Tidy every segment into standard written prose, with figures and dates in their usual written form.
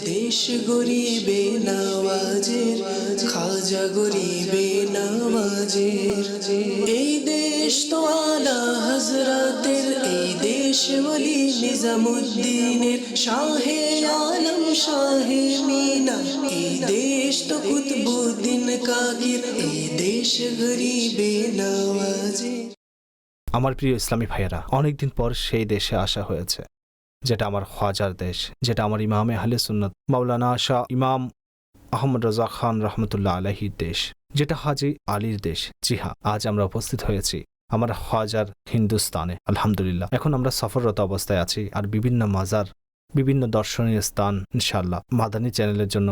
দেশ গরিবে নওয়াজের, খাজা গরিবে নওয়াজের। এই দেশ তো আলা হযরতের, এই দেশ ওলি নিজামুদ্দিনের, শাহে আলম শাহে মিনা। এই দেশ তো কুতবুদ্দিন কাকির, এই দেশ গরিবে নওয়াজের। আমার প্রিয় ইসলামী ভাইয়েরা, অনেকদিন পর সেই দেশে আসা হয়েছে, যেটা আমার খ্বাজার দেশ, যেটা আমার ইমামে আহলে সুন্নাত মাওলানা শাহ ইমাম আহমদ রাজা খান রহমতুল্লাহ আলাইহির দেশ, যেটা হাজি আলীর দেশ। জি হ্যাঁ, আজ আমরা উপস্থিত হয়েছি আমার খ্বাজার হিন্দুস্তানে। আলহামদুলিল্লাহ, এখন আমরা সফররত অবস্থায় আছি, আর বিভিন্ন মাজার, বিভিন্ন দর্শনীয় স্থান ইনশাআল্লাহ মাদানী চ্যানেলের জন্য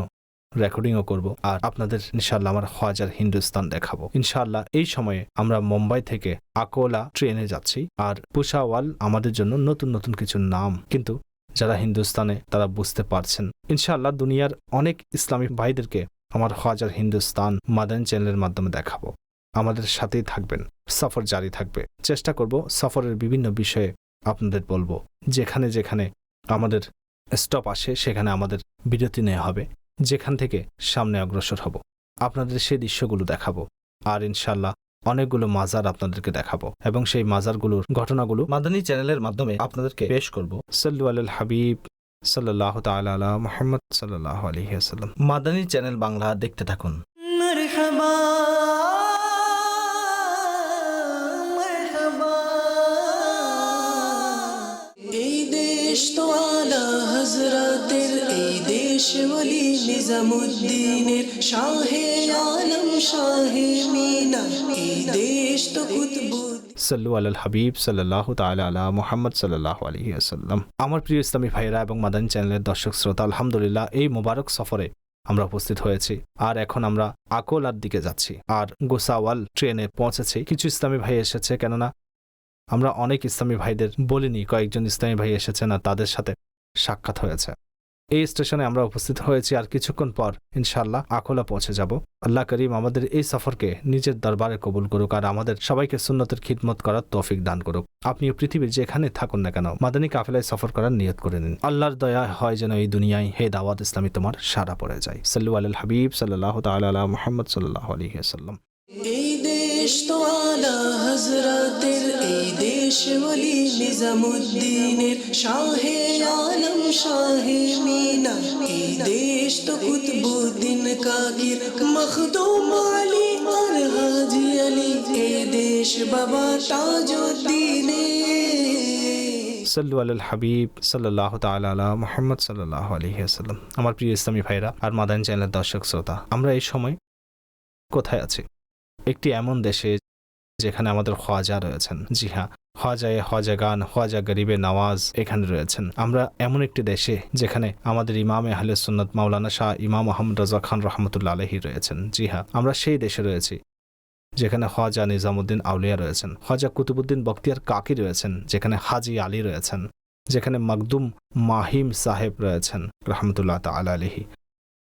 রেকর্ডিংও করব, আর আপনাদের ইনশাআল্লাহ আমার খ্বাজার হিন্দুস্তান দেখাবো ইনশাআল্লাহ। এই সময়ে আমরা মুম্বাই থেকে আকোলা ট্রেনে যাচ্ছি, আর পুশাওয়াল আমাদের জন্য নতুন নতুন কিছু নাম, কিন্তু যারা হিন্দুস্তানে তারা বুঝতে পারছেন। ইনশাআল্লাহ দুনিয়ার অনেক ইসলামী ভাইদেরকে আমার খ্বাজার হিন্দুস্তান মাদানী চ্যানেলের মাধ্যমে দেখাবো। আমাদের সাথেই থাকবেন, সফর জারি থাকবে। চেষ্টা করব সফরের বিভিন্ন বিষয়ে আপনাদের বলবো। যেখানে যেখানে আমাদের স্টপ আসে সেখানে আমাদের বিরতি নেওয়া হবে, যেখান থেকে সামনে অগ্রসর হব আপনাদের সেই দৃশ্যগুলো দেখাবো, আর ইনশাআল্লাহ অনেকগুলো মাজার আপনাদেরকে দেখাবো, এবং সেই মাজারগুলোর ঘটনাগুলো মাদানী চ্যানেলের মাধ্যমে আপনাদেরকে পেশ করব। সাল্লু আলাল হাবিব সাল্লাল্লাহু তাআলা আলা মুহাম্মদ সাল্লাল্লাহু আলাইহি ওয়াসাল্লাম। মাদানী চ্যানেল বাংলা দেখতে থাকুন। মারহাবা মারহাবা। এই দেশ তো আলা হযরতের, এই দেশ ওলি নিজামুদ্দিনের, শাহে আলম শাহে মিনা। এই দেশ তো কুতবুদ্দিন। সাল্লু আলাল হাবিব সাল্লাল্লাহু তাআলা আলা মুহাম্মদ সাল্লাল্লাহু আলাইহি ওয়াসাল্লাম। আমার প্রিয় ইসলামী ভাইয়েরা এবং মাদানী চ্যানেলের দর্শক শ্রোতা, আলহামদুলিল্লাহ এই মোবারক সফরে আমরা উপস্থিত হয়েছি, আর এখন আমরা আকোলার দিকে যাচ্ছি, আর গোসাওয়াল ট্রেনে পৌঁছেছি। কিছু ইসলামী ভাই এসেছে, কেননা আমরা অনেক ইসলামী ভাইদের বলিনি, কয়েকজন ইসলামী ভাই এসেছেন আর তাদের সাথে সাক্ষাৎ হয়েছে। এই স্টেশনে আমরা উপস্থিত হয়েছি, আর কিছুক্ষণ পর ইনশাআল্লাহ আকোলা পৌঁছে যাব। আল্লাহ করিম আমাদের এই সফরকে নিজের দরবারে কবুল করুক, আর আমাদের সবাইকে সুন্নতের খিদমত করার তৌফিক দান করুক। আপনিও পৃথিবীর যেখানে থাকুন না কেন মাদানী কাফেলায় সফর করার নিয়ত করে নিন। আল্লাহর দয়া হয় যেন এই দুনিয়ায় হে দাওয়াত ইসলামী তোমার সারা পড়ে যায়। সাল্লু আলাল হাবিব সাল্লাল্লাহু তাআলা আলা মুহাম্মদ সাল্লাল্লাহু আলাইহি ওয়াসাল্লাম। এই দেশ তো আলা হযরতের, এই দেশ ওলি নিজামুদ্দিনের, শাহে আলম শাহে মিনা। এই দেশ তো কুতবুদ্দিন কাকির, মখদুম আলী আর হাজি আলী। এই দেশ বাবা তাজউদ্দিনের। সাল্লু আলাল হাবিব সাল্লাল্লাহু তাআলা আলা মুহাম্মদ সাল্লাল্লাহু আলাইহি ওয়াসাল্লাম। আমার প্রিয় ইসলামী ভাইরা আর মাদানী চ্যানেলের দর্শক শ্রোতা, আমরা এই সময় কোথায় আছি? একটি এমন দেশে যেখানে আমাদের খ্বাজা রয়েছেন। জি হ্যাঁ, খ্বাজায়ে খ্বাজাগান, খ্বাজা গরিবে নওয়াজ এখানে রয়েছেন। আমরা এমন একটি দেশে যেখানে আমাদের ইমামে আহলে সুন্নাত মাওলানা শাহ ইমাম আহমদ রাজা খান রহমতুল্লাহ আলাইহি রয়েছেন। জি হ্যাঁ, আমরা সেই দেশে রয়েছি যেখানে খ্বাজা নিজামুদ্দিন আউলিয়া রয়েছেন, খ্বাজা কুতুবুদ্দিন বখতিয়ার কাকি রয়েছেন, যেখানে হাজি আলী রয়েছেন, যেখানে মখদুম মাহিম সাহেব রয়েছেন রহমতুল্লাহ তাআলা আলাইহি।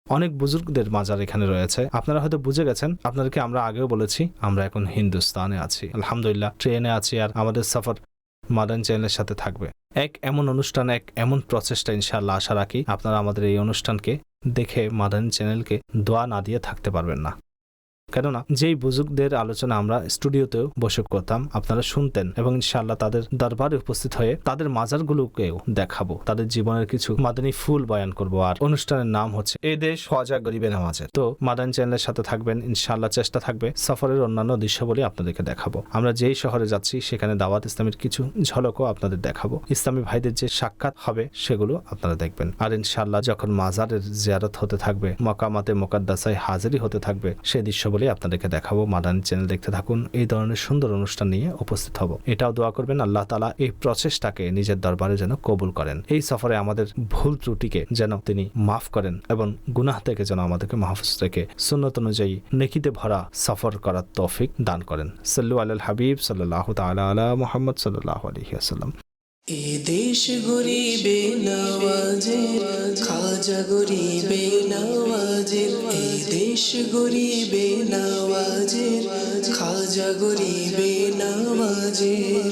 অনেক বুজুর্গদের মাজার এখানে রয়েছে। আপনারা হয়তো বুঝে গেছেন, আপনাদেরকে আমরা আগেও বলেছি আমরা এখন হিন্দুস্তানে আছি, আলহামদুলিল্লাহ ট্রেনে আছি, আর আমাদের সফর মাদানী চ্যানেলের সাথে থাকবে। এক এমন অনুষ্ঠান, এক এমন প্রচেষ্টা ইনশাআল্লাহ আশা রাখি আপনারা আমাদের এই অনুষ্ঠানকে দেখে মাদানী চ্যানেলকে দোয়া না দিয়ে থাকতে পারবেন না। কেননা যেই বুজুর্গদের আলোচনা আমরা স্টুডিওতেও বসে করতাম, আপনারা শুনতেন, এবং ইনশাআল্লাহ তাদের দরবারে উপস্থিত হয়ে তাদের মাজারগুলোকেও দেখাবো, তাদের জীবনের কিছু মাদানী ফুল বয়ান করব। আর অনুষ্ঠানের নাম হচ্ছে এই দেশ খ্বাজা গরিবে নওয়াজের। তো মাদানী চ্যানেলের সাথে থাকবেন ইনশাআল্লাহ। চেষ্টা থাকবে সফরের অন্যান্য দৃশ্যবলী আপনাদেরকে দেখাবো। আমরা যেই শহরে যাচ্ছি সেখানে দাওয়াত ইসলামের কিছু ঝলকও আপনাদের দেখাবো। ইসলামী ভাইদের যে সাক্ষাৎ হবে সেগুলো আপনারা দেখবেন। আর ইনশাআল্লাহ যখন মাজারের জিয়ারত হতে থাকবে, মাকামাতে মুকাদ্দাসায় হাজিরি হতে থাকবে, সেই দৃশ্যবলী আপনাদেরকে দেখাবো। মাদানী চ্যানেল দেখতে থাকুন। এই ধরনের সুন্দর অনুষ্ঠান নিয়ে উপস্থিত হব। এটাও দোয়া করবেন আল্লাহ তাআলা এই প্রচেষ্টাকে নিজের দরবারে যেন কবুল করেন। এই সফরে আমাদের ভুল ত্রুটিকে যেন তিনি মাফ করেন, এবং গুনাহ থেকে যেন আমাদেরকে মাহফুজ রেখে সুন্নত অনুযায়ী নেকিতে ভরা সফর করার তৌফিক দান করেন। সাল্লু আলাল হাবিব সাল্লাল্লাহু তাআলা আলা মুহাম্মদ সাল্লাল্লাহু আলাইহি ওয়াসাল্লাম। এ দেশ গরিবে নওয়াজের, খাজা গরিবে নওয়াজের। এই দেশ গরিবে নওয়াজের, খাজা গরিবে নওয়াজের।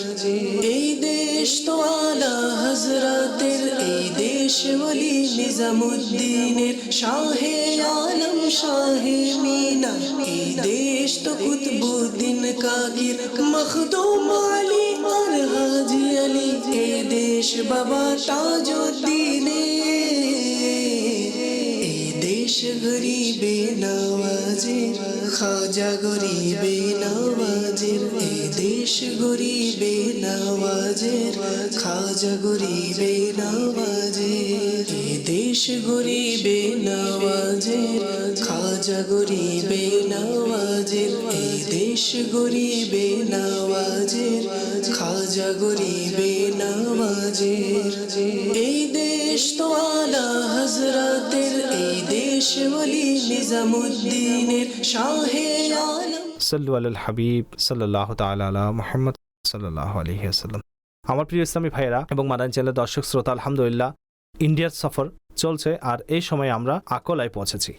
এই দেশ তো আলা হযরতের, এই দেশ ওলি নিজামুদ্দিনের, শাহে আলম শাহে মিনা। এই দেশ তো কুতবুদ্দিন কাকির, মখদুম আলী আর হাজি আলী। এ দেশ বাবা তাজউদ্দিনের। এই দেশ গরিবে নওয়াজের, খাজা গরিবে নওয়াজের। এই দেশ গরিবে নওয়াজের, খাজা গরিবে নওয়াজের। এই দেশ গরিবে নওয়াজের, খাজা গরিবে নওয়াজের। এই দেশ গরিবে নওয়াজের, খাজা গরিবে নওয়াজের। এই দেশ তো আলা হযরতের, এই দেশ ওলি নিজামুদ্দিনের, শাহে আলম। সাল্লু আলাল হাবিব সাল্লাল্লাহু তাআলা আলা মুহাম্মদ সাল্লাল্লাহু আলাইহি ওয়াসাল্লাম। আমার প্রিয় ইসলামী ভাইয়েরা এবং মাদানী চ্যানেলের দর্শক শ্রোতা, আলহামদুলিল্লাহ ইন্ডিয়ার সফর চলছে আর এই সময় আমরা আকলায় পৌঁছেছি।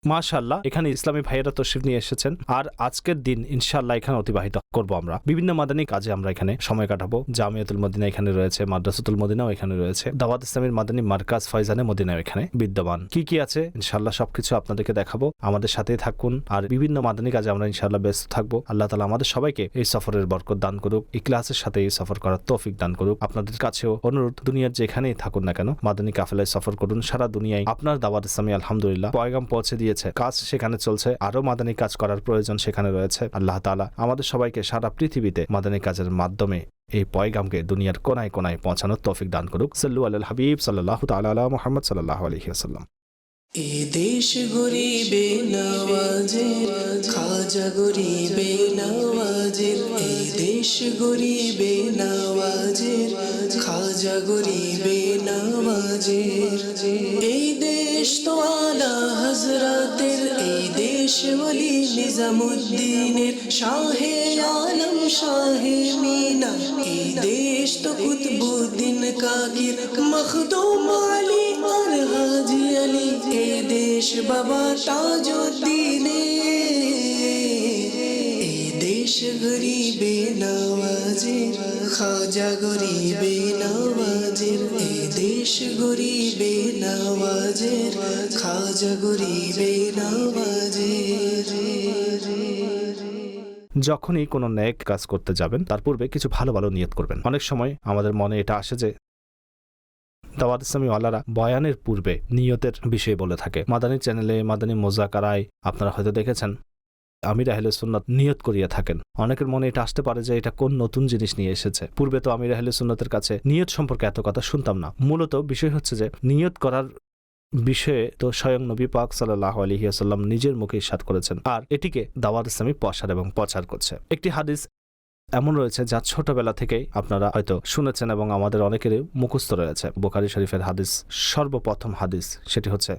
মাশাআল্লাহ, এখানে ইসলামী ভাইয়েরা তশরিফ নিয়ে এসেছেন আর আজকের দিন ইনশাআল্লাহ এখানে অতিবাহিত করব। আমরা বিভিন্ন মাদানী কাজে আমরা এখানে সময় কাটাবো। জামিয়াতুল মদিনা এখানে রয়েছে, মাদ্রাসাতুল মদিনাও এখানে রয়েছে, দাওয়াত ইসলামীর মাদানী মার্কাজ ফয়জানে মদিনাও এখানে বিদ্যমান। কি কি আছে ইনশাআল্লাহ সবকিছু আপনাদেরকে দেখাবো। আমাদের সাথেই থাকুন আর বিভিন্ন মাদানী কাজে আমরা ইনশাআল্লাহ ব্যস্ত থাকবো। আল্লাহ তাআলা আমাদের সবাইকে এই সফরের বরকত দান করুক, ইখলাসের সাথে এই সফর করার তৌফিক দান করুক। আপনাদের কাছেও অনুরোধ, দুনিয়ার যেখানেই থাকুন না কেন মাদানী কাফেলায় সফর করুন। সারা দুনিয়ায় আপনার দাওয়াত ইসলামী আলহামদুলিল্লাহ পয়গাম পৌঁছে দিয়েছে, কাজ সেখানে চলছে, আরো মাদানী কাজ করার প্রয়োজন সেখানে রয়েছে। আল্লাহ তাআলা আমাদের সবাইকে সারা পৃথিবীতে মাদানী কাজের মাধ্যমে এই পয়গামকে দুনিয়ার কোনায় কোনায় পৌঁছানোর তৌফিক দান করুক। সাল্লু আলাল হাবিব সাল্লাল্লাহু তাআলা আলা মুহাম্মদ সাল্লাল্লাহু আলাইহি ওয়াসাল্লাম। এ দেশ গরিবে নওয়াজের, খাজা গরিবে নওয়াজের। এই দেশ গরিবে নওয়াজের, খাজা গরিবে নওয়াজের। এই দেশ তো আলা হযরতের, এই দেশ ওলি নিজামুদ্দিনের, শাহে আলম শাহে মিনা। এই দেশ তো কুতবুদ্দিন কাকির, মখদুম আলী আর হাজি আলী। এই দেশ বাবা তাজউদ্দিনের। এই দেশ গরিবে নওয়াজের, খাজা গরিবে নওয়াজের। এই দেশ গরিবে নওয়াজের, খাজা গরিবে নওয়াজের। যখনই কোনো নেক কাজ করতে যাবেন তার পূর্বে কিছু ভালো ভালো নিয়ত করবেন। অনেক সময় আমাদের মনে এটা আসে যে দাওয়াত ইসলামী ওয়ালারা বয়ানের পূর্বে নিয়তের বিষয়ে বলে থাকে। মাদানী চ্যানেলে, মাদানী মোজাকারায় আপনারা হয়তো দেখেছেন আমির আহলে সুন্নাত নিয়ত করিয়া থাকেন। অনেকের মনে এটা আসতে পারে যে এটা কোন নতুন জিনিস নিয়ে এসেছে। পূর্বে তো আমির আহলে সুন্নাতের কাছে নিয়ত সম্পর্কে এত কথা শুনতাম না। মূলত বিষয় হচ্ছে যে নিয়ত করার বিষয়ে তো স্বয়ং নবী পাক সাল্লাল্লাহু আলাইহি ওয়াসাল্লাম নিজের মুখে ইরশাদ করেছেন আর এটিকে দাওয়াত ইসলামী প্রসার এবং প্রচার করছে। একটি হাদিস এমন রয়েছে যা ছোটবেলা থেকেই আপনারা হয়তো শুনেছেন এবং আমাদের অনেকেরই মুখস্থ রয়েছে। বুখারী শরীফের হাদিস, সর্বপ্রথম হাদিস, সেটি হচ্ছে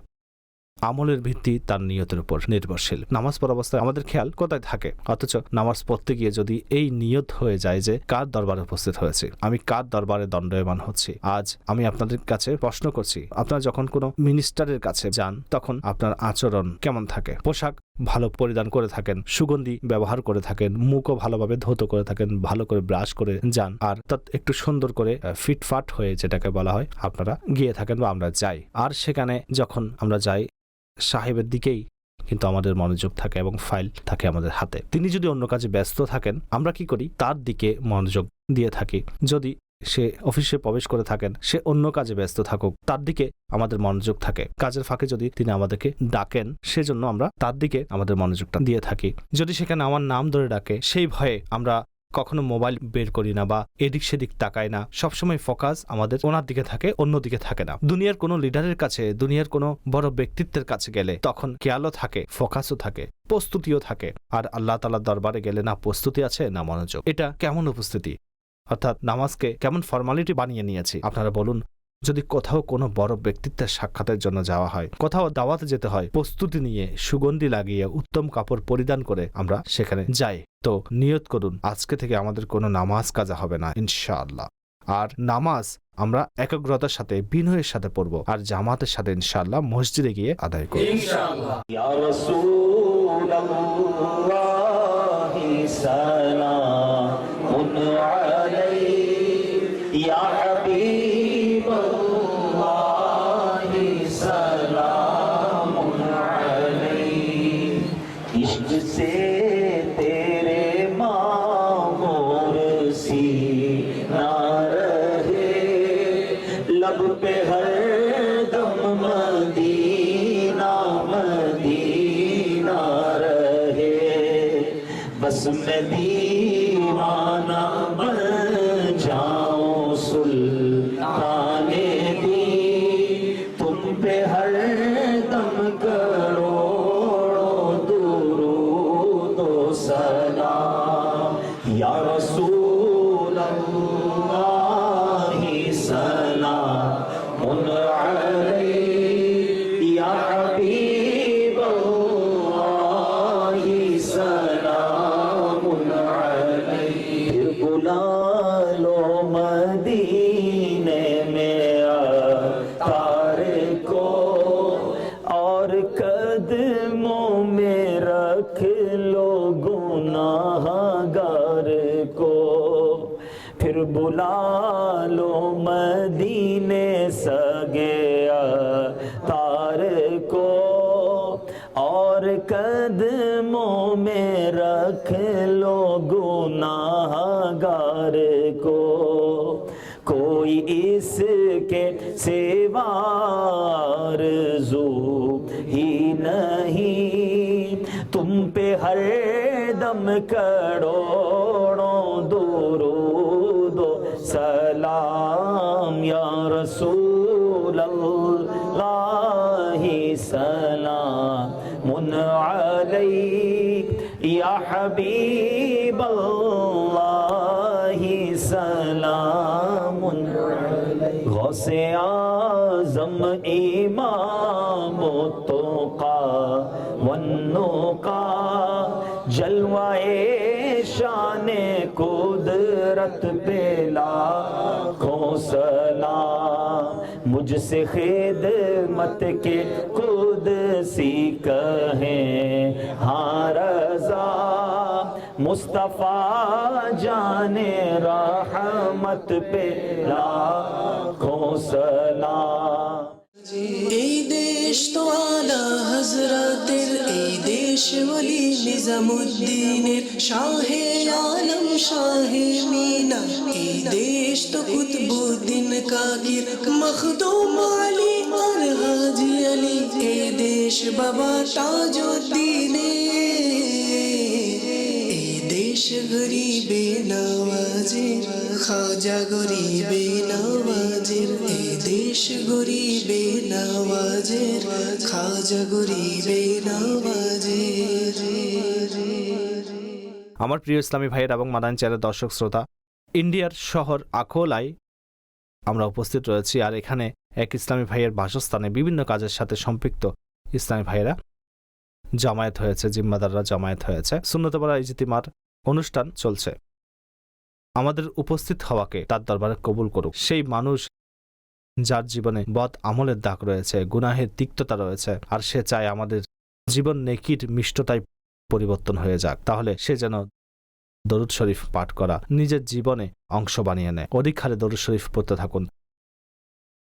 আমলের ভিত্তি তার নিয়তের উপর নির্ভরশীল। নামাজ পড়া অবস্থায় আমাদের খেয়াল কোথায় থাকে, অথচ নামাজ পড়তে গিয়ে যদি এই নিয়ত হয়ে যায় যে কার দরবারে উপস্থিত হয়েছি, আমি কার দরবারে দণ্ডায়মান হচ্ছি। আজ আমি আপনাদের কাছে প্রশ্ন করছি, আপনারা যখন কোনো মিনিস্টারের কাছে যান তখন আপনার আচরণ কেমন থাকে? পোশাক ভালো পরিধান করে থাকেন, সুগন্ধি ব্যবহার করে থাকেন, মুখও ভালোভাবে ধৌত করে থাকেন, ভালো করে ব্রাশ করে যান, আর তা একটু সুন্দর করে ফিটফাট হয়ে যেটাকে বলা হয় আপনারা গিয়ে থাকেন বা আমরা যাই। আর সেখানে যখন আমরা যাই সাহেবের দিকেই কিন্তু আমাদের মনোযোগ থাকে এবং ফাইল থাকে আমাদের হাতে। তিনি যদি অন্য কাজে ব্যস্ত থাকেন আমরা কি করি? তার দিকে মনোযোগ দিয়ে থাকি। যদি সে অফিসে প্রবেশ করে থাকেন, সে অন্য কাজে ব্যস্ত থাকুক, তার দিকে আমাদের মনোযোগ থাকে। কাজের ফাঁকে যদি তিনি আমাদেরকে ডাকেন সেজন্য আমরা তার দিকে আমাদের মনোযোগটা দিয়ে থাকি। যদি সেখানে আমার নাম ধরে ডাকে সেই ভয়ে আমরা কখনো মোবাইল বের করি না বা এদিক সেদিক তাকাই না। সবসময় ফোকাস আমাদের ওনার দিকে থাকে, অন্য দিকে থাকে না। দুনিয়ার কোনো লিডারের কাছে, দুনিয়ার কোনো বড় ব্যক্তিত্বের কাছে গেলে তখন খেয়ালও থাকে, ফোকাসও থাকে, প্রস্তুতিও থাকে। আর আল্লাহ তাআলার দরবারে গেলে না প্রস্তুতি আছে না মনোযোগ। এটা কেমন উপস্থিতি? অর্থাৎ নামাজকে কেমন ফর্মালিটি বানিয়ে নিয়েছি। আপনারা বলুন, যদি কোথাও কোনো বড় ব্যক্তিত্বের সাক্ষাতের জন্য যাওয়া হয়, কোথাও দাওয়াতে যেতে হয়, প্রস্তুতি নিয়ে সুগন্ধি লাগিয়ে উত্তম কাপড় পরিধান করে আমরা সেখানে যাই। তো নিয়ত করুন আজকে থেকে আমাদের কোনো নামাজ কাজা হবে না ইনশাআল্লাহ। আর নামাজ আমরা একাগ্রতার সাথে বিনয়ের সাথে পড়ব আর জামাতের সাথে ইনশাআল্লাহ মসজিদে গিয়ে আদায় করব ইনশাআল্লাহ। ইয়া রাসূলাল্লাহি সালামুন আলাইহি ইয়া হাবিবাল্লাহি সালামুন আলাইহি ইশক সে তেরে মামুর सीना रहे लब पे हर दम मदीना मदीना रहे बस मैं दीवाना बन जाऊं सुल्ताने दी तुम पे हर दम करोड़ों दुरूद व सलाम या रसूल अल्लाह सलामुन अलैहि या हबीब अल्लाह सलामुन अलैहि फिर बुला लो मदीने में तारे को और कदमों में रख लो गुनाहगार को फिर बुला लो मदीने सगे तार को और कदमों में रख लो गुनाहगार को कोई इसके सिवा आरज़ू ही नहीं तुम पे हर दम करोड़ों दुरूद व सलाम या रसूल अल्लाह सलामुन अलैहि या हबीब अल्लाह सलामुन अलैहि गौसे आज़म इमाम तुक़ा वन्नुक़ा जलवाए शाने कुदरत पे लाखों सलाम मुझसे खिदमत के कुदसी कहें हाँ रज़ा मुस्तफ़ा जाने रहमत पे लाखों सलाम এই দেশ তো আলা হযরতের এই দেশ ওলি নিজামুদ্দিনের শাহে আলম শাহে মিনা এই দেশ তো কুতবুদ্দিন কাকির মখদুম আলী আর হাজি আলী এই দেশ বাবা তাজউদ্দিনের এই দেশ গরিবে নওয়াজের খাজা গরিবে নওয়াজের এই দেশ গরিবে নওয়াজের খাজা গরিবে নওয়াজের আমার প্রিয় ইসলামী ভাইয়ের এবং মাদানী চ্যানেলের দর্শক শ্রোতা, ইন্ডিয়ার শহর আকোলায় আমরা উপস্থিত রয়েছি। আর এখানে এক ইসলামী ভাইয়ের বাসস্থানে বিভিন্ন কাজের সাথে সম্পৃক্ত ইসলামী ভাইয়েরা জামায়াত হয়েছে, জিম্মাদাররা জামায়াত হয়েছে, সুন্নতপাড়া ইজতিমার অনুষ্ঠান চলছে। আমাদের উপস্থিত হওয়াকে তার দরবারে কবুল করুক। সেই মানুষ যার জীবনে বদ আমলের দাগ রয়েছে, গুনাহের তিক্ততা রয়েছে, আর সে চায় আমাদের জীবন নেকির মিষ্টতায় পরিবর্তন হয়ে যাক, তাহলে সে যেন দরুদ শরীফ পাঠ করা নিজের জীবনে অংশ বানিয়ে নেয়। অধিক হারে দরুদ শরীফ পড়তে থাকুন,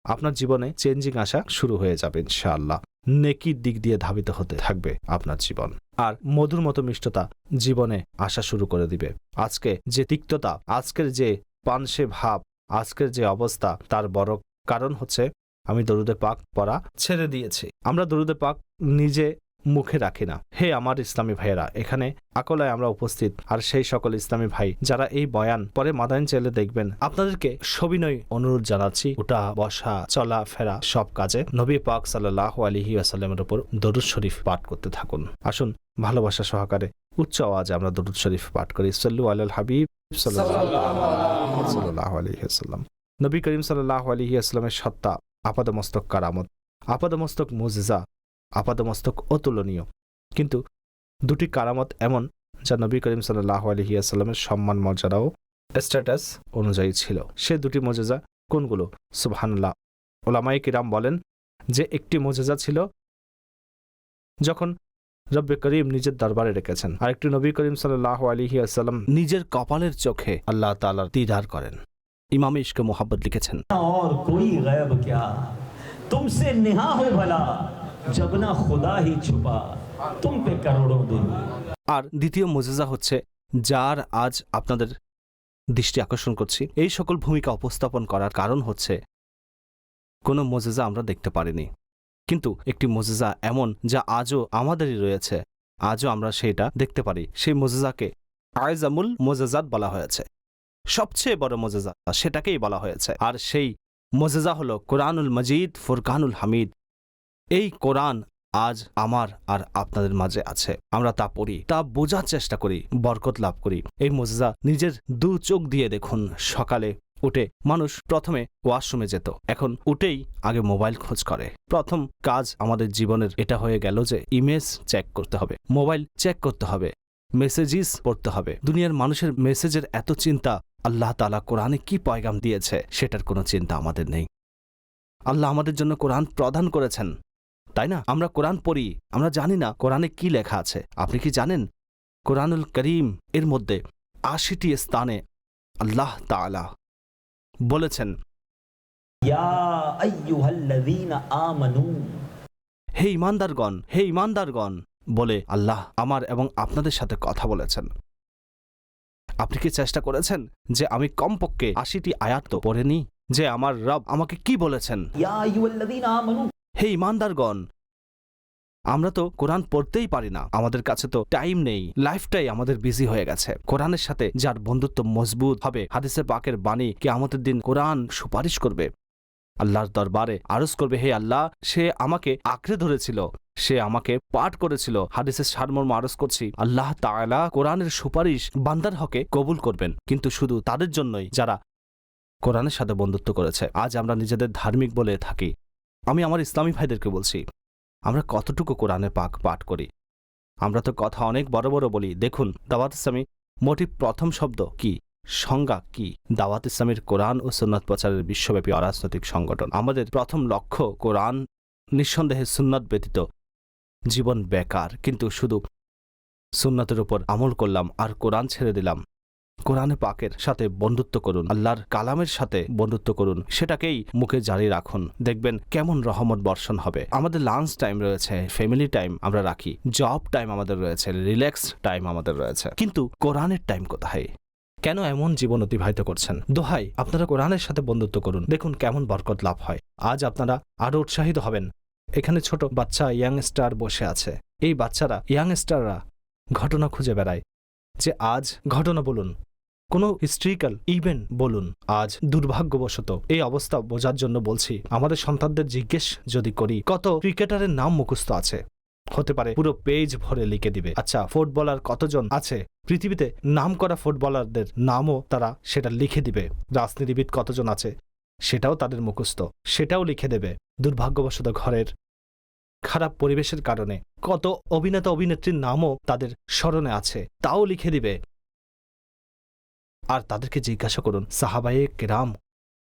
আপনার জীবনে চেঞ্জিং আসা শুরু হয়ে যাবে ইনশাআল্লাহ। নেকির দিক দিয়ে ধাবিত হতে থাকবে আপনার জীবন, আর মধুর মতো মিষ্টতা জীবনে আসা শুরু করে দিবে। আজকে যে তিক্ততা, আজকের যে পানসে ভাব, আজকের যে অবস্থা, তার বড় কারণ হচ্ছে আমি দরুদে পাক পড়া ছেড়ে দিয়েছি। আমরা দরুদে পাক নিজে মুখে রাখি না। হে আমার ইসলামী ভাইয়েরা, এখানে আকলায় আমরা উপস্থিত, আর সেই সকল ইসলামী ভাই যারা এই বয়ান পরে মাদানী চ্যানেলে দেখবেন, আপনাদেরকে সবিনয় অনুরোধ জানাচ্ছি, ওঠা বসা চলা ফেরা সব কাজে নবী পাক সাল্লাল্লাহু আলাইহি ওয়াসাল্লামের উপর দরুদ শরীফ পাঠ করতে থাকুন। আসুন ভালোবাসা সহকারে উচ্চ আওয়াজে আমরা দরুদ শরীফ পাঠ করি। সাল্লু আলাল হাবিব সাল্লাল্লাহু আলাইহি ওয়াসাল্লাম। নবী করিম সাল্লাল্লাহু আলাইহি ওয়াসাল্লামের সত্তা, আপাদমস্তক কারামত, আপাদমস্তক মুজিজা, আপাদমস্তক অতুলনীয়। কিন্তু দুটি কারামত এমন যা নবী করিম সাল্লাল্লাহু আলাইহি ওয়াসাল্লামের সম্মান মর্যাদাও স্ট্যাটাস অনুযায়ী ছিল। সে দুটি মোজেজা কোনগুলো? সুবহানাল্লাহ। ওলামায়ে কিরাম বলেন যে একটি মোজেজা ছিল যখন রব্বে করিম নিজের দরবারে রেখেছেন, আরেকটি নবী করিম সাল্লাল্লাহু আলাইহি ওয়াসাল্লাম নিজের কপালের চোখে আল্লাহ তাআলার দিদার করেন। ইমাম ইশকে মোহাব্বত লিখেছেন, और कोई गैब क्या तुमसे निहा हो भला जब ना खुदा ही छुपा तुम पे करोड़ों दुरूद। আর দ্বিতীয় মোজেজা হচ্ছে যার আজ আপনাদের দৃষ্টি আকর্ষণ করছি। এই সকল ভূমিকা উপস্থাপন করার কারণ হচ্ছে কোনো মোজেজা আমরা দেখতে পারিনি, কিন্তু একটি মোজেজা এমন যা আজও আমাদেরই রয়েছে, আজও আমরা সেটা দেখতে পারি। সেই মোজেজাকে আয়জামুল মোজেজাত বলা হয়েছে, সবচেয়ে বড় মোজেজা সেটাকেই বলা হয়েছে। আর সেই মোজেজা হলো কোরআনুল মজিদ ফুরকানুল হামিদ। এই কোরআন আজ আমার আর আপনাদের মাঝে আছে, আমরা তা পড়ি, তা বোঝার চেষ্টা করি, বরকত লাভ করি। এই মোজেজা নিজের দু চোখ দিয়ে দেখুন। সকালে উঠে মানুষ প্রথমে ওয়াশরুমে যেত, এখন উঠেই আগে মোবাইল খোঁজ করে। প্রথম কাজ আমাদের জীবনের এটা হয়ে গেল যে ইমেজ চেক করতে হবে, মোবাইল চেক করতে হবে, মেসেজিস পড়তে হবে। দুনিয়ার মানুষের মেসেজের এত চিন্তা, আল্লাহ তাআলা কোরআনে কি পয়গাম দিয়েছে সেটার কোনো চিন্তা আমাদের নেই। আল্লাহ আমাদের জন্য কোরআন প্রদান করেছেন, তাই না? আমরা কোরআন পড়ি, আমরা জানি না কোরআনে কি লেখা আছে। আপনি কি জানেন কোরআনুল করিম এর মধ্যে ৮০টি স্থানে আল্লাহ তাআলা বলেছেন, या अय्युहल्लज़ीना आमनू, হে ঈমানদারগণ, হে ঈমানদারগণ বলে আল্লাহ আমার এবং আপনাদের সাথে কথা বলেছেন। আপনি কি চেষ্টা করেছেন যে আমি কমপক্ষে ৮০টি আয়াত তো পড়ে নিই, যে আমার রব আমাকে কি বলেছেন? या अय्युहल्लज़ीना आमनू। হে ঈমানদারগণ, আমরা তো কোরআন পড়তেই পারি না, আমাদের কাছে তো টাইম নেই, লাইফটাই আমাদের বিজি হয়ে গেছে। কোরআনের সাথে যার বন্ধুত্ব মজবুত হবে, হাদিসে পাকের বাণী কিয়ামতের দিন কোরআন সুপারিশ করবে, আল্লাহর দরবারে আরজ করবে, হে আল্লাহ, সে আমাকে আঁকড়ে ধরেছিল, সে আমাকে পাঠ করেছিল। হাদিসের সারমর্ম আরজ করছি, আল্লাহ তাআলা কোরআনের সুপারিশ বান্দার হকে কবুল করবেন, কিন্তু শুধু তাদের জন্যই যারা কোরআনের সাথে বন্ধুত্ব করেছে। আজ আমরা নিজেদের ধার্মিক বলে থাকি। আমি আমার ইসলামী ভাইদেরকে বলছি, আমরা কতটুকু কোরআনে পাক পাঠ করি? আমরা তো কথা অনেক বড় বড় বলি। দেখুন দাওয়াত ইসলামী মোটিভ প্রথম শব্দ কি, সংজ্ঞা কি? দাওয়াত ইসলামীর কোরআন ও সুন্নাত প্রচারের বিশ্বব্যাপী অরাজনৈতিক সংগঠন। আমাদের প্রথম লক্ষ্য কোরআন, নিঃসন্দেহে সুন্নাত ব্যতীত জীবন বেকার, কিন্তু শুধু সুন্নাতের উপর আমল করলাম আর কোরআন ছেড়ে দিলাম। কোরআনে পাকের সাথে বন্ধুত্ব করুন, আল্লাহর কালামের সাথে বন্ধুত্ব করুন, সেটাকেই মুখে জারি রাখুন, দেখবেন কেমন রহমত বর্ষণ হবে। আমাদের লাঞ্চ টাইম রয়েছে, ফ্যামিলি টাইম আমরা রাখি, জব টাইম আমাদের রয়েছে, রিল্যাক্স টাইম আমাদের রয়েছে, কিন্তু কোরআনের টাইম কোথায়? কেন এমন জীবন অতিবাহিত করছেন? দোহাই আপনারা কোরআনের সাথে বন্ধুত্ব করুন, দেখুন কেমন বরকত লাভ হয়। আজ আপনারা আরো উৎসাহিত হবেন। এখানে ছোট বাচ্চা ইয়াংস্টার বসে আছে, এই বাচ্চারা ইয়াংস্টাররা ঘটনা খুঁজে বেড়ায়, যে আজ ঘটনা বলুন, কোনো হিস্ট্রিক্যাল ইভেন্ট বলুন। আজ দুর্ভাগ্যবশত এই অবস্থা বোঝার জন্য বলছি, আমাদের সন্তানদের জিজ্ঞেস যদি করি কত ক্রিকেটারের নাম মুখস্থ আছে, হতে পারে পুরো পেজ ভরে লিখে দিবে। আচ্ছা, ফুটবলার কতজন আছে পৃথিবীতে, নাম করা ফুটবলারদের নামও তারা সেটা লিখে দিবে। রাজনীতিবিদ কতজন আছে সেটাও তাদের মুখস্থ, সেটাও লিখে দেবে। দুর্ভাগ্যবশত ঘরের খারাপ পরিবেশের কারণে কত অভিনেতা অভিনেত্রীর নামও তাদের স্মরণে আছে, তাও লিখে দিবে। আর তাদেরকে জিজ্ঞাসা করুন সাহাবায়ে কেরাম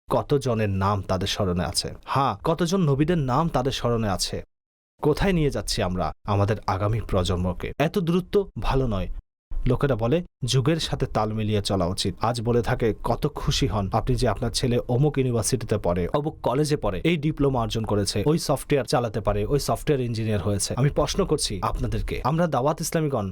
কতজনের নাম তাদের স্মরণে আছে? হ্যাঁ, কতজন নবীদের নাম তাদের স্মরণে আছে? কোথায় নিয়ে যাচ্ছি আমরা আমাদের আগামী প্রজন্মকে? এত দ্রুত ভালো নয়। লোকেরা বলে যুগের সাথে তাল মিলিয়ে চলা উচিত। আজ বলে থাকে কত খুশি হন আপনি যে আপনার ছেলে অমুক ইউনিভার্সিটিতে পড়ে, অমুক কলেজে পড়ে, এই ডিপ্লোমা অর্জন করেছে, ওই সফটওয়্যার চালাতে পারে, ওই সফটওয়্যার ইঞ্জিনিয়ার হয়েছে। আমি প্রশ্ন করছি আপনাদেরকে, আমরা দাওয়াত ইসলামীগণ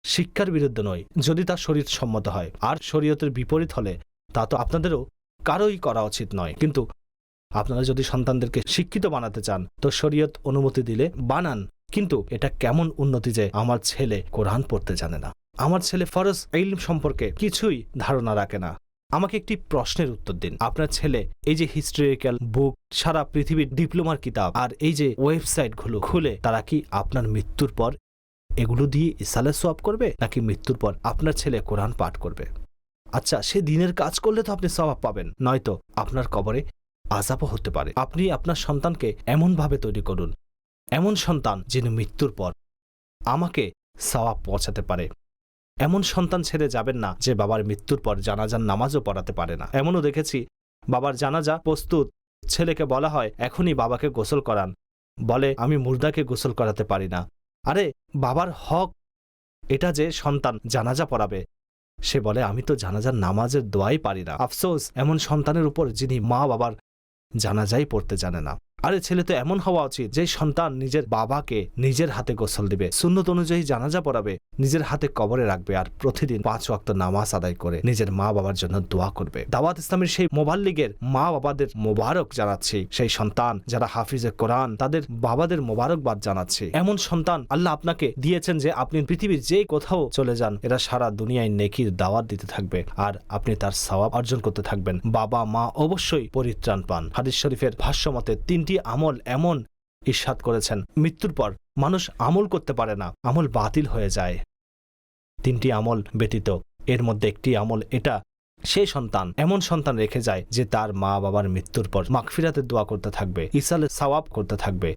শিক্ষার বিরুদ্ধে নই, যদি তা শরীয়ত সম্মত হয়। আর শরীয়তের বিপরীত হলে তা তো আপনাদেরও কারোই করা উচিত নয়। কিন্তু আপনারা যদি সন্তানদেরকে শিক্ষিত বানাতে চান তো শরীয়ত অনুমতি দিলে বানান, কিন্তু এটা কেমন উন্নতি যে আমার ছেলে কোরআন পড়তে জানে না, আমার ছেলে ফরজ ইলম সম্পর্কে কিছুই ধারণা রাখে না। আমাকে একটি প্রশ্নের উত্তর দিন, আপনার ছেলে এই যে হিস্টোরিক্যাল বুক, সারা পৃথিবীর ডিপ্লোমার কিতাব আর এই যে ওয়েবসাইটগুলো খুলে, তারা কি আপনার মৃত্যুর পর এগুলো দিয়ে ইসালে সোয়াব করবে, নাকি মৃত্যুর পর আপনার ছেলে কোরআন পাঠ করবে? আচ্ছা, সে দিনের কাজ করলে তো আপনি সওয়াব পাবেন, নয়তো আপনার কবরে আযাবও হতে পারে। আপনি আপনার সন্তানকে এমনভাবে তৈরি করুন, এমন সন্তান যিনি মৃত্যুর পর আমাকে সওয়াব পৌঁছাতে পারে। এমন সন্তান ছেড়ে যাবেন না যে বাবার মৃত্যুর পর জানাজার নামাজও পড়াতে পারে না। এমনও দেখেছি বাবার জানাজা প্রস্তুত, ছেলেকে বলা হয় এখনই বাবাকে গোসল করান, বলে আমি মুর্দাকে গোসল করাতে পারি না। আরে বাবার হক এটা যে সন্তান জানাজা পড়াবে, সে বলে আমি তো জানাজার নামাজের দোয়াই পারি না। আফসোস এমন সন্তানের উপর যিনি মা বাবার জানাজাই পড়তে জানে না। আরে ছেলে তো এমন হওয়া উচিত যে সন্তান নিজের বাবাকে নিজের হাতে গোসল দিবে, সুন্নত অনুযায়ী জানাজা পড়াবে, নিজের হাতে কবরে রাখবে, আর প্রতিদিন 5 ওয়াক্ত নামাজ আদায় করে নিজের মা বাবার জন্য দোয়া করবে। দাওয়াত ইসলামের সেই মোবাল্লিগের মা বাবাদের মোবারক জানাচ্ছি, সেই সন্তান যারা হাফিজে কোরআন তাদের বাবাদের মোবারকবাদ জানাচ্ছি। এমন সন্তান আল্লাহ আপনাকে দিয়েছেন যে আপনি পৃথিবীর যে কোথাও চলে যান এরা সারা দুনিয়ায় নেকির দাওয়াত দিতে থাকবে আর আপনি তার সওয়াব অর্জন করতে থাকবেন। বাবা মা অবশ্যই পরিত্রাণ পান। হাদিস শরীফের ভাষ্য মতে 3টি আমল এমন ইরশাদ করেছেন মৃত্যুর পর মানুষ আমল করতে পারে না, আমল বাতিল হয়ে যায়। 3টি আমল ব্যতীত এর মধ্যে একটি আমল এটা, সেই সন্তান এমন সন্তান রেখে যায় যে তার মা বাবার মৃত্যুর পর মাগফিরাতের দোয়া করতে থাকবে, ইসালে সওয়াব করতে থাকবে।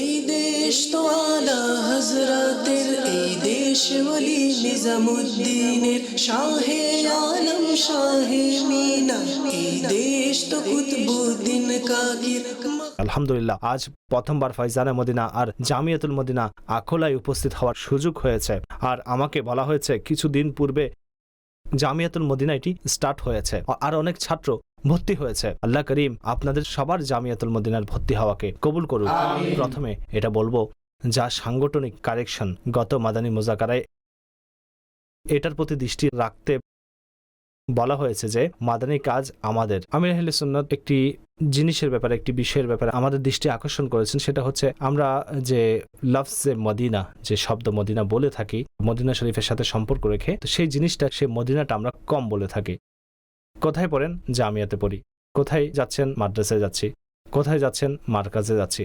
এই দেশ তো আলা হযরতের, এই দেশ ওলি নিজামুদ্দিনের, শাহে আলম শাহে মিনা, এই দেশ তো কুতুবুদ্দিন কাকির। আলহামদুলিল্লাহ আজ প্রথমবার ফয়জানে মদিনা আর জামিয়াতুল মদিনা আখোলায় উপস্থিত হওয়ার সুযোগ হয়েছে। আর আমাকে বলা হয়েছে কিছুদিন পূর্বে জামিয়াতুল মদিনা এটি স্টার্ট হয়েছে আর অনেক ছাত্র ভর্তি হয়েছে। আল্লাহ করিম আপনাদের সবার জামিয়াতুল মদিনার ভর্তি হওয়াকে কবুল করুন। প্রথমে এটা বলবো, যা সাংগঠনিক কারেকশন গত মাদানী মুজাকারায় এটার প্রতি দৃষ্টি রাখতে বলা হয়েছে যে মাদানী কাজ আমাদের আমির আহলে সুন্নাত একটি জিনিসের ব্যাপারে, একটি বিষয়ের ব্যাপারে আমাদের দৃষ্টি আকর্ষণ করেছেন, সেটা হচ্ছে আমরা যে লফজে মদিনা, যে শব্দ মদিনা বলে থাকি মদিনা শরীফের সাথে সম্পর্ক রেখে, তো সেই জিনিসটা, সেই মদিনাটা আমরা কম বলে থাকি। কোথায় পড়েন? জামিয়াতে পড়ি। কোথায় যাচ্ছেন? মাদ্রাসায় যাচ্ছি। কোথায় যাচ্ছেন? মারকাজে যাচ্ছি।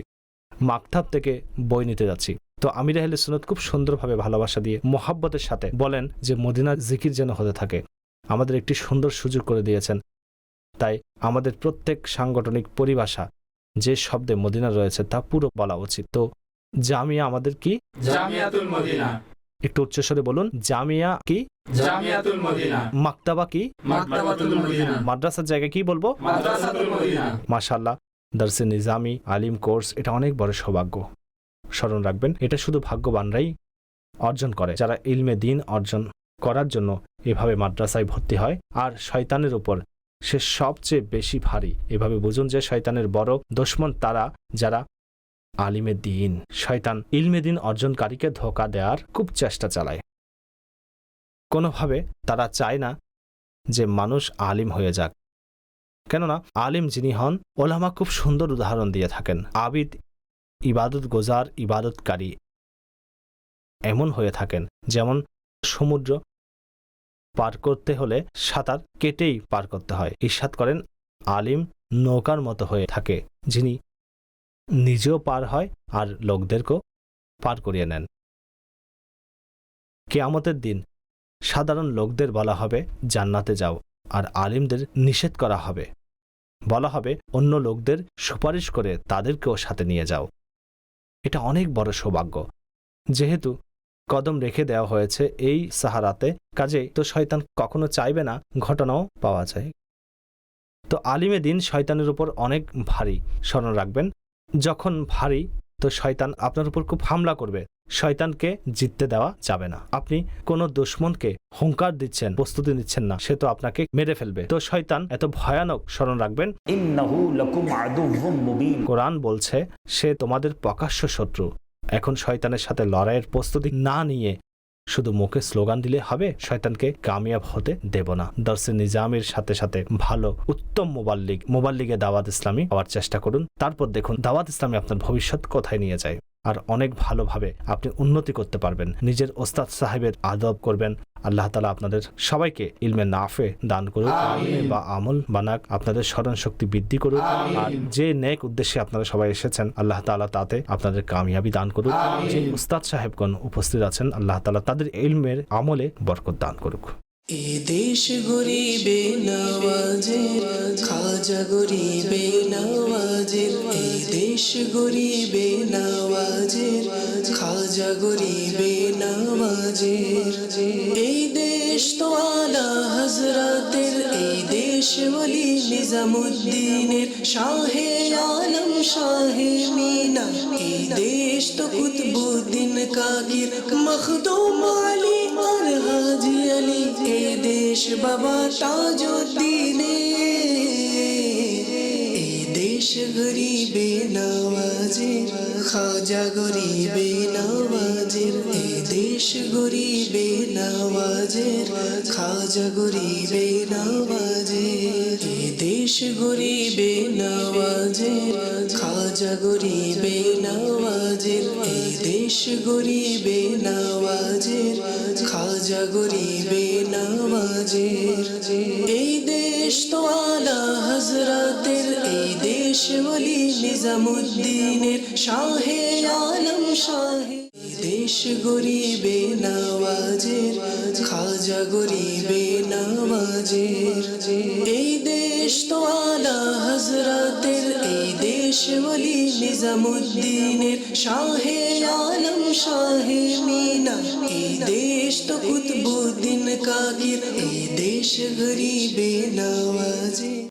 মাকতাব থেকে বই নিতে যাচ্ছি। তো আমির আহলে সুন্নাত খুব সুন্দরভাবে ভালোবাসা দিয়ে মোহাব্বতের সাথে বলেন যে মদিনার জিকির যেন হতে থাকে। আমাদের একটি সুন্দর সুযোগ করে দিয়েছেন। তাই আমাদের প্রত্যেক সাংগঠনিক পরিভাষা যে শব্দে মদিনা রয়েছে তা পুরো বলা উচিত। তো জামিয়া আমাদের কি? জামিয়াতুল মদিনা। একটু উচ্চস্বরে বলুন, জামিয়া কি? জামিয়াতুল মদিনা। মাকতাবা কি? মাকতাবাতুল মদিনা। মাদ্রাসার জায়গা কি বলবো? মাদ্রাসাতুল মদিনা। মাশাআল্লাহ, দারসে নিজামি আলিম কোর্স, এটা অনেক বড় সৌভাগ্য। স্মরণ রাখবেন, এটা শুধু ভাগ্যবানরাই অর্জন করে, যারা ইলমে দ্বীন অর্জন করার জন্য এভাবে মাদ্রাসায় ভর্তি হয়। আর শয়তানের উপর সে সবচেয়ে বেশি ভারী। এভাবে বুঝুন যে শয়তানের বড় দুশমন তারা যারা আলিমে দ্বীন। শয়তান ইলমে দ্বীন অর্জনকারীকে ধোঁকা দেওয়ার খুব চেষ্টা চালায়। কোনোভাবে তারা চায় না যে মানুষ আলিম হয়ে যাক। কেননা আলিম যিনি হন, ওলামা খুব সুন্দর উদাহরণ দিয়ে থাকেন। আবিদ, ইবাদত গোজার, ইবাদতকারী এমন হয়ে থাকেন যেমন সমুদ্র পার করতে হলে সাঁতার কেটেই পার করতে হয়। ইরশাদ করেন আলিম নৌকার মতো হয়ে থাকে, যিনি নিজেও পার হয় আর লোকদেরকেও পার করিয়ে নেন। কিয়ামতের দিন সাধারণ লোকদের বলা হবে জান্নাতে যাও, আর আলিমদের নিষেধ করা হবে, বলা হবে অন্য লোকদের সুপারিশ করে তাদেরকেও সাথে নিয়ে যাও। এটা অনেক বড় সৌভাগ্য। যেহেতু কদম রেখে দেওয়া হয়েছে এই সাহারাতে, কাজে তো শয়তান কখনো চাইবে না ঘটনাও পাওয়া যায়। তো আলিমে দিন শয়তানের উপর অনেক ভারী। স্মরণ রাখবেন, যখন ভারী তো শয়তান আপনার উপর খুব হামলা করবে। শয়তানকে জিততে দেওয়া যাবে না। আপনি কোনো দুশমনকে হুঙ্কার দিচ্ছেন, প্রস্তুতি নিচ্ছেন না, সে তো আপনাকে মেরে ফেলবে। তো শয়তান এত ভয়ানক, স্মরণ রাখবেন ইন্নাহু লাকুম আদুউম মুবিন। কোরআন বলছে সে তোমাদের প্রকাশ্য শত্রু। এখন শয়তানের সাথে লড়াইয়ের প্রস্তুতি না নিয়ে শুধু মুখে স্লোগান দিলে হবে? শয়তানকে কামিয়াব হতে দেব না। দর্শে নিজামের সাথে সাথে ভালো উত্তম মোবাল্লিগে দাওয়াত ইসলামী হওয়ার চেষ্টা করুন। তারপর দেখুন দাওয়াত ইসলামী আপনার ভবিষ্যৎ কোথায় নিয়ে যায়। আর অনেক ভালোভাবে আপনি উন্নতি করতে পারবেন। নিজের ওস্তাদ সাহেবের আদব করবেন। আল্লাহ তাআলা আপনাদের সবাইকে ইলমে নাফে দান করুন বা আমল বানাক, আপনাদের স্মরণ শক্তি বৃদ্ধি করুন। আর যে নেক উদ্দেশ্যে আপনারা সবাই এসেছেন আল্লাহ তাআলা তাতে আপনাদের কামিয়াবি দান করুন। যে উস্তাদ সাহেবগণ উপস্থিত আছেন আল্লাহ তাআলা তাদের ইলমের আমলে বরকত দান করুক। এ দেশ গরিবে নওয়াজের, খাজা গরিবে নওয়াজের। এ দেশ গরিবে নওয়াজের, খাজা গরিবে নওয়াজের। এই দেশ তো আলা হযরতের, এই দেশ ওলি নিজামুদ্দিনের, শাহে আলম শাহে মিনা। এই দেশ তো কুতবুদ্দিন কাকির, মখদুম আলী আর হাজি আলী। এ দেশ বাবা তাজউদ্দিনের, এ দেশ গরিবে নওয়াজের, খাজা গরিবে নওয়াজের। এ দেশ গরিবে নওয়াজের, খাজা গরিবে নওয়াজের। এ দেশ গরিবে নওয়াজের, খাজা গরিবে নওয়াজের। এ দেশ গরিবে নওয়াজের, খাজা গরিবে নওয়াজের। এই দেশ তো আলা হযরতের, এই দেশ ওলি নিজামুদ্দিনের, শাহে আলম শাহে। এই দেশ গরিবে নওয়াজের, খাজা গরিবে নওয়াজের। এই দেশ তো আলা হযরতের, এই দেশ ওলি নিজামুদ্দিনের, শাহে আলম শাহে মিনা। এই দেশ তো কুতবুদ্দিন কাকির, এই দেশ গরিবে নওয়াজের।